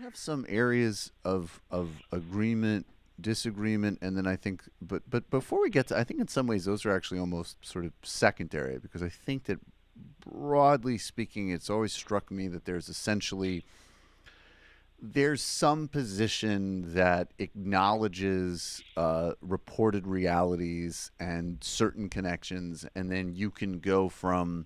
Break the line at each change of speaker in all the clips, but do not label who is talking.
have some areas of agreement, disagreement, and then I think, but before we get to, I think in some ways those are actually almost sort of secondary because I think that broadly speaking, it's always struck me that there's some position that acknowledges reported realities and certain connections, and then you can go from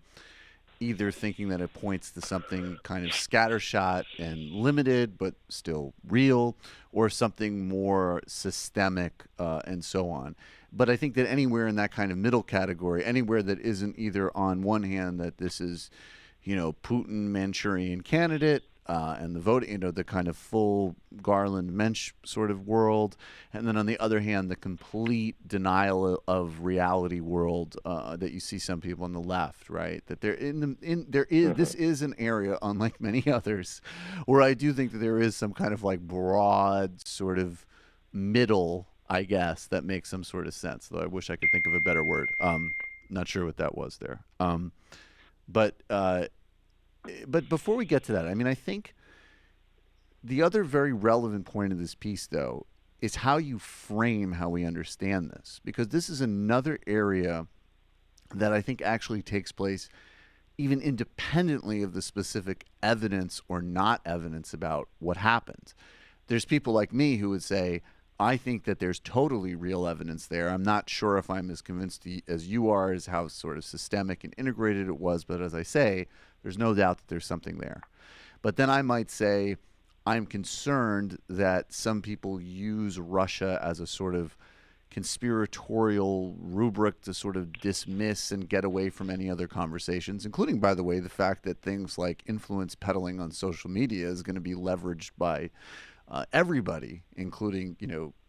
either thinking that it points to something kind of scattershot and limited, but still real, or something more systemic and so on. But I think that anywhere in that kind of middle category, anywhere that isn't either on one hand that this is, Putin Manchurian candidate, and the voting, the kind of full Garland Mensch sort of world, and then on the other hand, the complete denial of reality world that you see some people on the left, right? That this is an area, unlike many others, where I do think that there is some kind of like broad sort of middle, I guess, that makes some sort of sense. Though I wish I could think of a better word. Not sure what that was there. But before we get to that, I mean, I think the other very relevant point of this piece, though, is how you frame how we understand this, because this is another area that I think actually takes place even independently of the specific evidence or not evidence about what happened. There's people like me who would say, I think that there's totally real evidence there. I'm not sure if I'm as convinced as you are as how sort of systemic and integrated it was, but as I say, there's no doubt that there's something there. But then I might say I'm concerned that some people use Russia as a sort of conspiratorial rubric to sort of dismiss and get away from any other conversations, including, by the way, the fact that things like influence peddling on social media is going to be leveraged by everybody, including,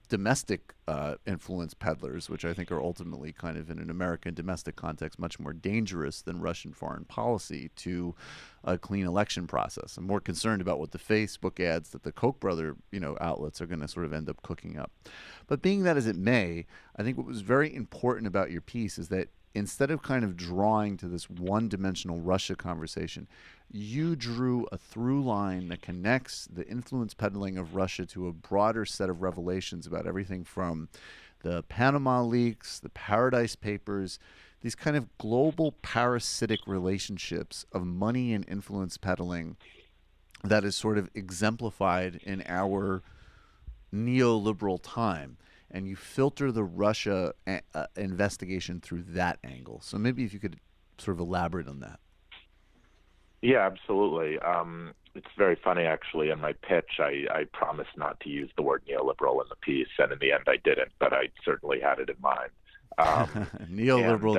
domestic influence peddlers, which I think are ultimately kind of in an American domestic context much more dangerous than Russian foreign policy to a clean election process. I'm more concerned about what the Facebook ads that the Koch brother, outlets are going to sort of end up cooking up. But being that as it may, I think what was very important about your piece is that instead of kind of drawing to this one-dimensional Russia conversation, you drew a through line that connects the influence peddling of Russia to a broader set of revelations about everything from the Panama leaks, the Paradise Papers, these kind of global parasitic relationships of money and influence peddling that is sort of exemplified in our neoliberal time. And you filter the Russia investigation through that angle. So maybe if you could sort of elaborate on that.
Yeah, absolutely. It's very funny, actually. In my pitch, I promised not to use the word neoliberal in the piece, and in the end I didn't, but I certainly had it in mind.
Neoliberal.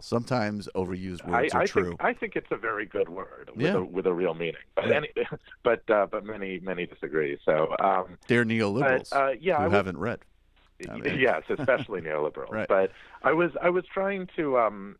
Sometimes overused words are true.
I think it's a very good word with a real meaning. But but many disagree. So
they're neoliberals who haven't read.
Yes, especially neoliberals.
Right.
But I was trying to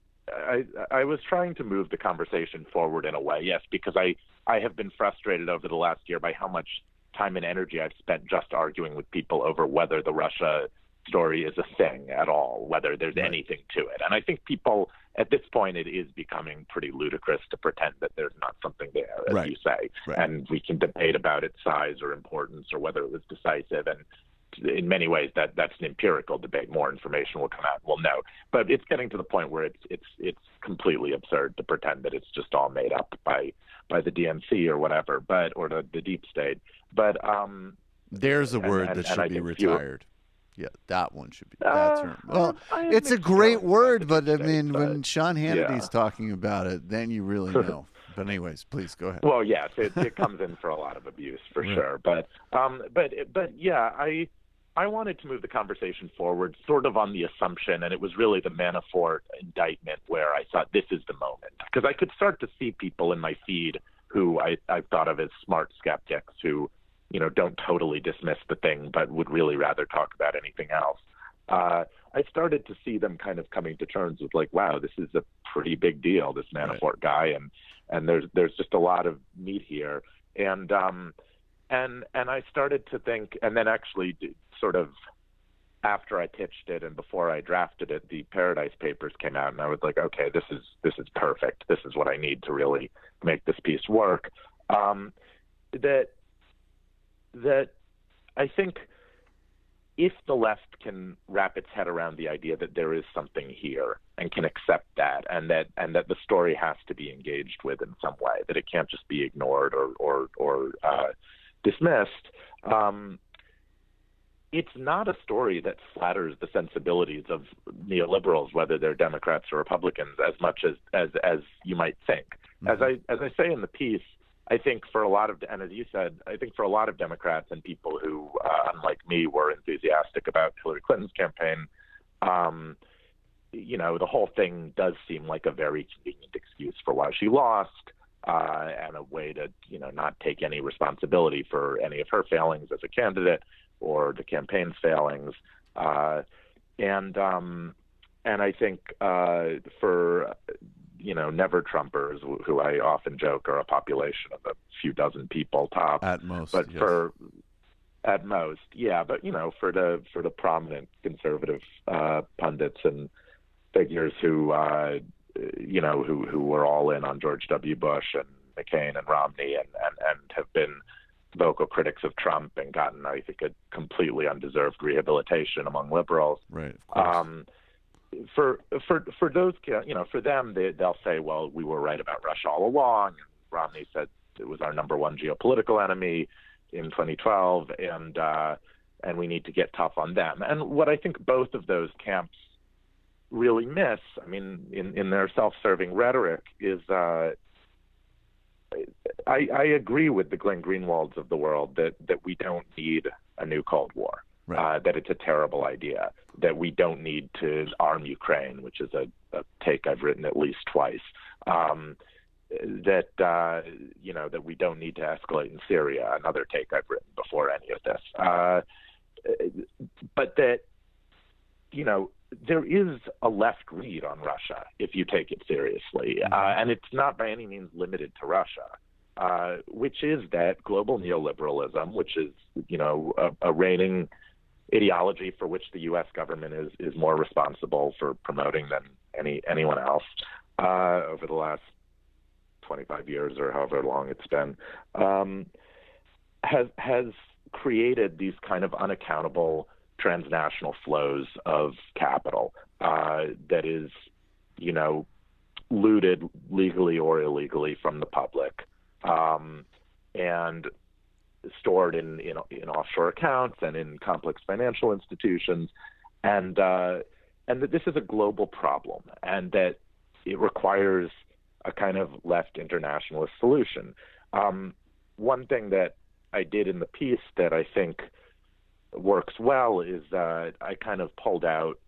I was trying to move the conversation forward in a way. Yes, because I have been frustrated over the last year by how much time and energy I've spent just arguing with people over whether the Russia story is a thing at all, whether there's anything to it. And I think people, at this point, it is becoming pretty ludicrous to pretend that there's not something there, as you say. Right. And we can debate about its size or importance or whether it was decisive. And in many ways, that's an empirical debate. More information will come out. We'll know. But it's getting to the point where it's completely absurd to pretend that it's just all made up by the DNC or whatever, or the deep state. But
there's a word that should be retired. Yeah, that one should be that term. Well, it's a great word, but I mean, when Sean Hannity's talking about it, then you really know. But anyways, please go ahead.
Well, yes, it comes in for a lot of abuse for sure. But yeah, I wanted to move the conversation forward, sort of on the assumption, and it was really the Manafort indictment where I thought this is the moment, because I could start to see people in my feed who I thought of as smart skeptics who, don't totally dismiss the thing, but would really rather talk about anything else. I started to see them kind of coming to terms with like, wow, this is a pretty big deal, this Manafort guy, and there's just a lot of meat here, and I started to think, and then actually sort of after I pitched it and before I drafted it, the Paradise Papers came out, and I was like, okay, this is perfect. This is what I need to really make this piece work. that I think if the left can wrap its head around the idea that there is something here and can accept that, and that the story has to be engaged with in some way, that it can't just be ignored or dismissed. It's not a story that flatters the sensibilities of neoliberals, whether they're Democrats or Republicans, as much as you might think. Mm-hmm. As I say in the piece, I think for a lot of, and as you said, I think for a lot of Democrats and people who, unlike me, were enthusiastic about Hillary Clinton's campaign, the whole thing does seem like a very convenient excuse for why she lost, and a way to, not take any responsibility for any of her failings as a candidate or the campaign's failings. And I think for never Trumpers, who I often joke are a population of a few dozen people tops.
At most,
but
yes.
At most, yeah. But for the prominent conservative pundits and figures who were all in on George W. Bush and McCain and Romney and have been vocal critics of Trump and gotten, I think, a completely undeserved rehabilitation among liberals.
Right. Of course.
For those, for them, they'll say, well, we were right about Russia all along. Romney said it was our number one geopolitical enemy in 2012, and we need to get tough on them. And what I think both of those camps really miss, I mean, in their self-serving rhetoric, is I agree with the Glenn Greenwalds of the world that we don't need a new Cold War. Right. That it's a terrible idea, that we don't need to arm Ukraine, which is a take I've written at least twice, that we don't need to escalate in Syria, another take I've written before any of this, but that, there is a left read on Russia if you take it seriously, and it's not by any means limited to Russia, which is that global neoliberalism, which is, a reigning ideology for which the U.S. government is more responsible for promoting than anyone else over the last 25 years or however long it's been, has created these kind of unaccountable transnational flows of capital that is, looted legally or illegally from the public, and stored in offshore accounts and in complex financial institutions, and that this is a global problem, and that it requires a kind of left internationalist solution. One thing that I did in the piece that I think works well is I kind of pulled out,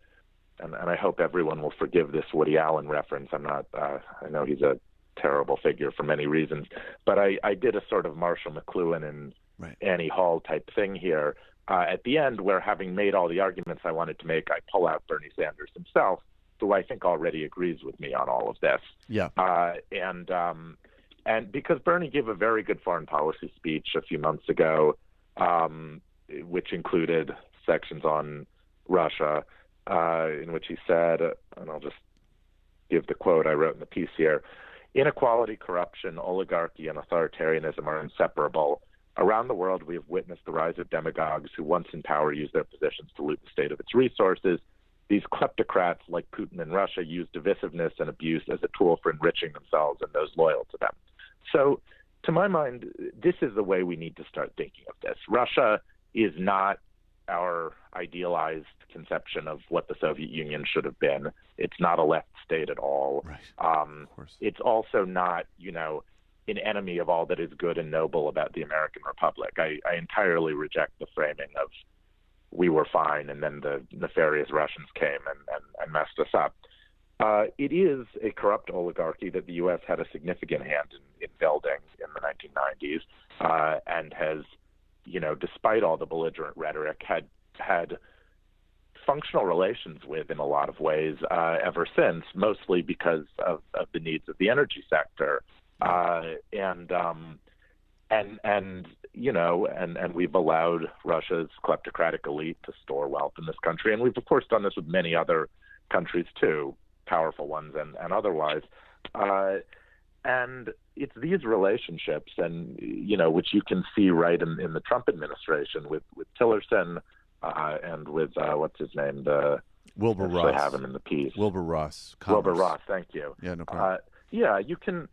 and I hope everyone will forgive this Woody Allen reference. I'm not, I know he's a terrible figure for many reasons, but I did a sort of Marshall McLuhan and right. Annie Hall type thing here at the end, where, having made all the arguments I wanted to make, I pull out Bernie Sanders himself, who I think already agrees with me on all of this.
Yeah.
And because Bernie gave a very good foreign policy speech a few months ago, which included sections on Russia, in which he said, and I'll just give the quote I wrote in the piece here: "Inequality, corruption, oligarchy, and authoritarianism are inseparable. Around the world, we have witnessed the rise of demagogues who, once in power, use their positions to loot the state of its resources. These kleptocrats, like Putin in Russia, use divisiveness and abuse as a tool for enriching themselves and those loyal to them." So, to my mind, this is the way we need to start thinking of this. Russia is not our idealized conception of what the Soviet Union should have been. It's not a left state at all.
Right.
It's also not, an enemy of all that is good and noble about the American Republic. I entirely reject the framing of we were fine and then the nefarious Russians came and messed us up. It is a corrupt oligarchy that the U.S. had a significant hand in building in the 1990s, and has, despite all the belligerent rhetoric, had functional relations with in a lot of ways ever since, mostly because of the needs of the energy sector. And we've allowed Russia's kleptocratic elite to store wealth in this country. And we've, of course, done this with many other countries, too, powerful ones and otherwise. And it's these relationships, and which you can see right in the Trump administration with Tillerson and with what's his name,
Wilbur
I
Ross.
have him in the piece.
Wilbur Ross.
Wilbur Ross. Thank you.
Yeah, no problem.
Yeah, you can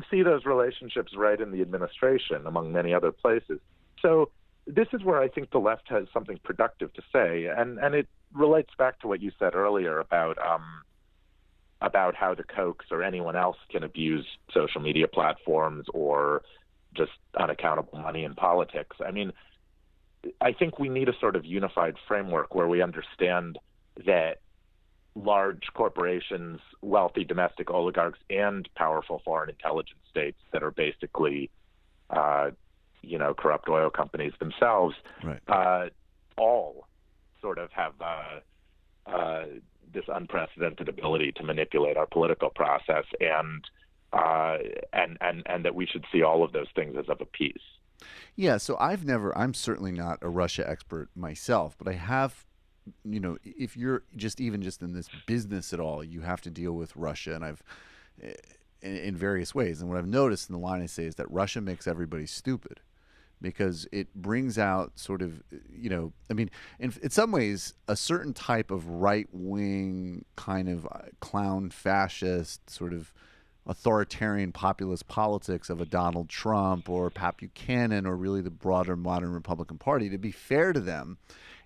see those relationships right in the administration, among many other places. So this is where I think the left has something productive to say, and it relates back to what you said earlier about how the Kochs or anyone else can abuse social media platforms or just unaccountable money in politics. I mean, I think we need a sort of unified framework where we understand that large corporations, wealthy domestic oligarchs, and powerful foreign intelligence states that are basically, corrupt oil companies themselves,
right.
All sort of have this unprecedented ability to manipulate our political process, and that we should see all of those things as of a piece.
Yeah, so I'm certainly not a Russia expert myself, but I have, if you're just in this business at all, you have to deal with Russia, and I've in various ways. And what I've noticed in the line I say is that Russia makes everybody stupid, because it brings out sort of, in some ways, a certain type of right-wing kind of clown fascist sort of authoritarian populist politics of a Donald Trump or Pat Buchanan or really the broader modern Republican Party. To be fair to them,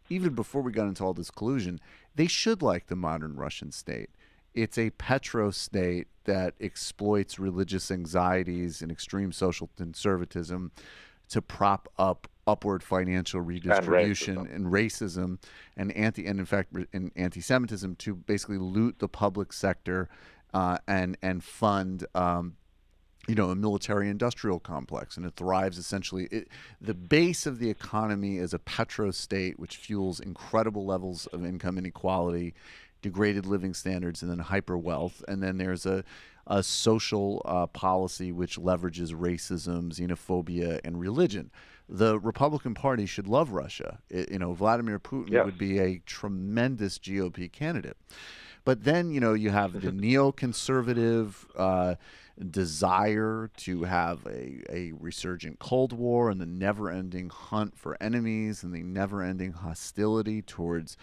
even before we got into all this collusion, they should like the modern Russian state. It's a petro state that exploits religious anxieties and extreme social conservatism to prop up upward financial redistribution and racism and anti-Semitism to basically loot the public sector and fund a military-industrial complex. And it thrives essentially. The base of the economy is a petro state, which fuels incredible levels of income inequality, degraded living standards, and then hyper wealth. And then there's a social policy which leverages racism, xenophobia, and religion. The Republican Party should love Russia. Vladimir Putin would be a tremendous GOP candidate. But then, you have the neoconservative desire to have a resurgent Cold War and the never-ending hunt for enemies and the never-ending hostility towards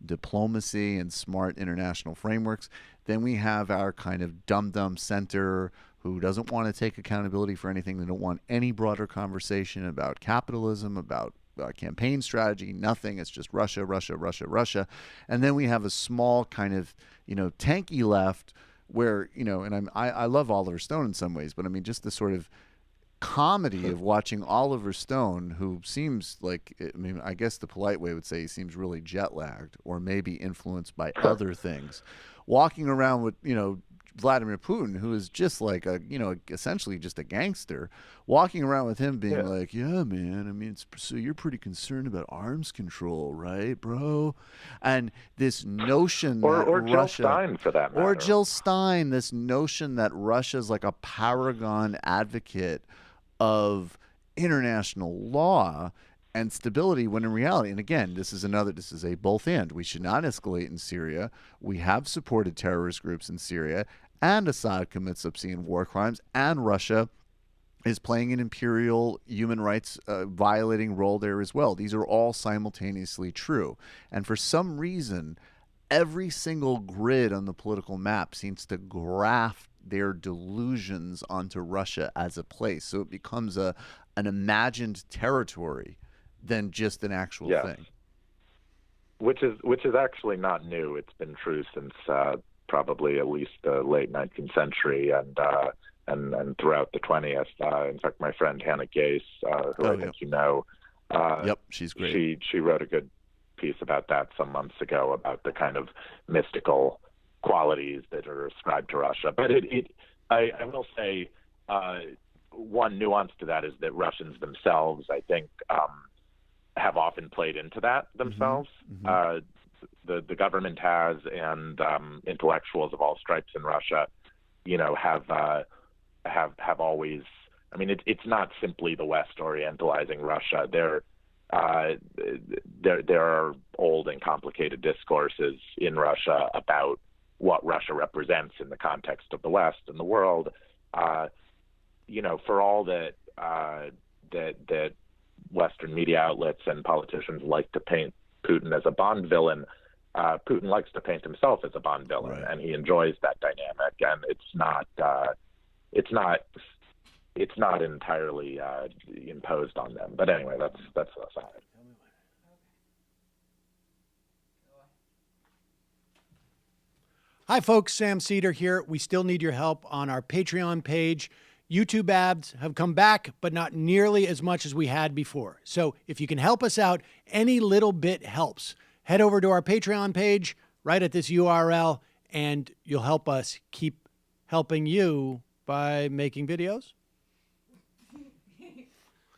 diplomacy and smart international frameworks. Then we have our kind of dumb center who doesn't want to take accountability for anything. They don't want any broader conversation about capitalism, about campaign strategy, nothing. It's just Russia, Russia, Russia, Russia. And then we have a small kind of, tanky left where, and I love Oliver Stone in some ways, but I mean, just the sort of comedy of watching Oliver Stone, who seems like, I guess the polite way would say he seems really jet lagged or maybe influenced by other things, walking around with, Vladimir Putin, who is just like essentially just a gangster, walking around with him being like, yeah, man, I mean, so you're pretty concerned about arms control, right, bro? And this notion
or
that
Jill
Russia,
Stein, for that matter.
Or Jill Stein, this notion that Russia's like a paragon advocate of international law and stability, when in reality, and again, this is a both and. We should not escalate in Syria. We have supported terrorist groups in Syria, and Assad commits obscene war crimes, and Russia is playing an imperial human rights violating role there as well. These are all simultaneously true. And for some reason, every single grid on the political map seems to graft their delusions onto Russia as a place. So it becomes an imagined territory than just an actual thing.
Which is actually not new. It's been true since probably at least the late 19th century and throughout the 20th. In fact, my friend Hannah Gase, who I think you know,
she's great.
She wrote a good piece about that some months ago, about the kind of mystical qualities that are ascribed to Russia. But I will say one nuance to that is that Russians themselves, I think, have often played into that themselves. Mm-hmm. The government has, and intellectuals of all stripes in Russia, have always. I mean, it's not simply the West orientalizing Russia. There are old and complicated discourses in Russia about what Russia represents in the context of the West and the world, for all that that Western media outlets and politicians like to paint Putin as a Bond villain, Putin likes to paint himself as a Bond villain, and he enjoys that dynamic. And it's not entirely imposed on them. But anyway, that's aside.
Hi, folks. Sam Seder here. We still need your help on our Patreon page. YouTube ads have come back, but not nearly as much as we had before. So if you can help us out, any little bit helps. Head over to our Patreon page right at this URL, and you'll help us keep helping you by making videos